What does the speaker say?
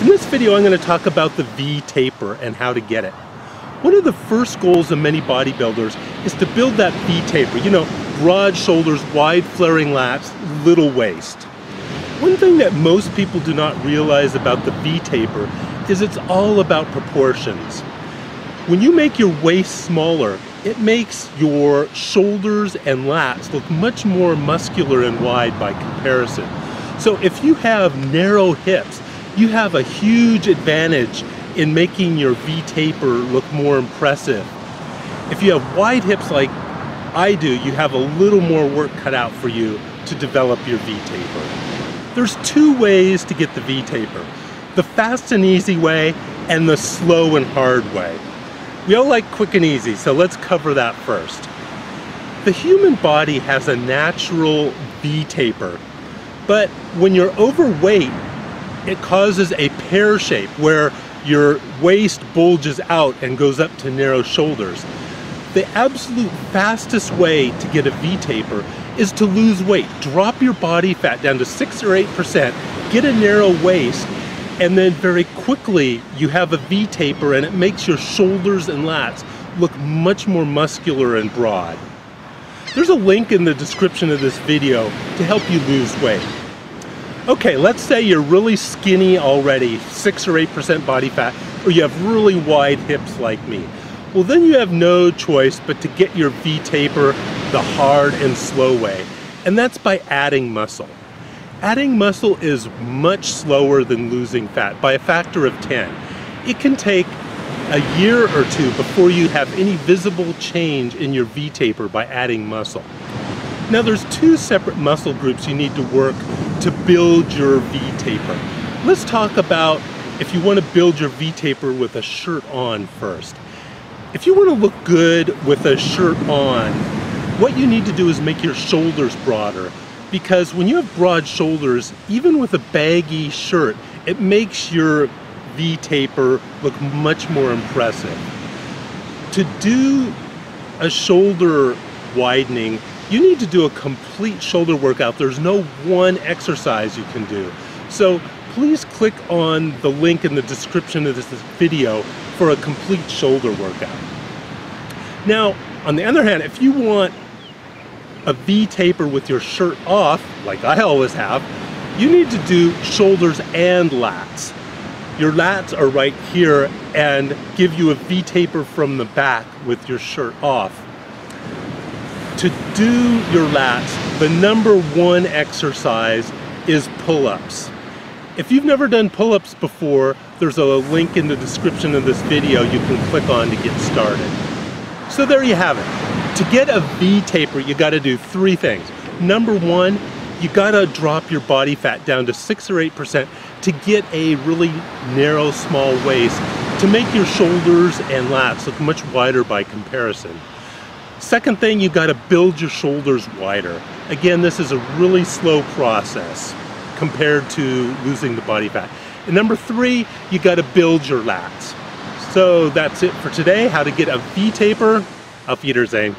In this video, I'm going to talk about the V-taper and how to get it. One of the first goals of many bodybuilders is to build that V-taper. You know, broad shoulders, wide flaring lats, little waist. One thing that most people do not realize about the V-taper is it's all about proportions. When you make your waist smaller, it makes your shoulders and lats look much more muscular and wide by comparison. So if you have narrow hips, you have a huge advantage in making your V-taper look more impressive. If you have wide hips like I do, you have a little more work cut out for you to develop your V-taper. There's two ways to get the V-taper: the fast and easy way and the slow and hard way. We all like quick and easy, so let's cover that first. The human body has a natural V-taper, but when you're overweight, it causes a pear shape where your waist bulges out and goes up to narrow shoulders. The absolute fastest way to get a V-taper is to lose weight. Drop your body fat down to 6 or 8%, get a narrow waist, and then very quickly you have a V-taper, and it makes your shoulders and lats look much more muscular and broad. There's a link in the description of this video to help you lose weight. Okay, let's say you're really skinny already, 6 or 8% body fat, or you have really wide hips like me. Well, then you have no choice but to get your V-taper the hard and slow way, and that's by adding muscle. Adding muscle is much slower than losing fat by a factor of 10. It can take a year or two before you have any visible change in your V-taper by adding muscle. Now there's two separate muscle groups you need to work to build your V-taper. Let's talk about if you want to build your V-taper with a shirt on first. If you want to look good with a shirt on, what you need to do is make your shoulders broader, because when you have broad shoulders, even with a baggy shirt, it makes your V-taper look much more impressive. To do a shoulder widening, you need to do a complete shoulder workout. There's no one exercise you can do. So please click on the link in the description of this video for a complete shoulder workout. Now, on the other hand, if you want a V-taper with your shirt off, like I always have, you need to do shoulders and lats. Your lats are right here and give you a V-taper from the back with your shirt off. To do your lats, the number one exercise is pull-ups. If you've never done pull-ups before, there's a link in the description of this video you can click on to get started. So there you have it. To get a V-taper, you gotta do three things. Number one, you gotta drop your body fat down to 6 or 8% to get a really narrow, small waist to make your shoulders and lats look much wider by comparison. Second thing, you gotta build your shoulders wider. Again, this is a really slow process compared to losing the body fat. And number three, you gotta build your lats. So that's it for today, how to get a V-taper. Auf Wiedersehen.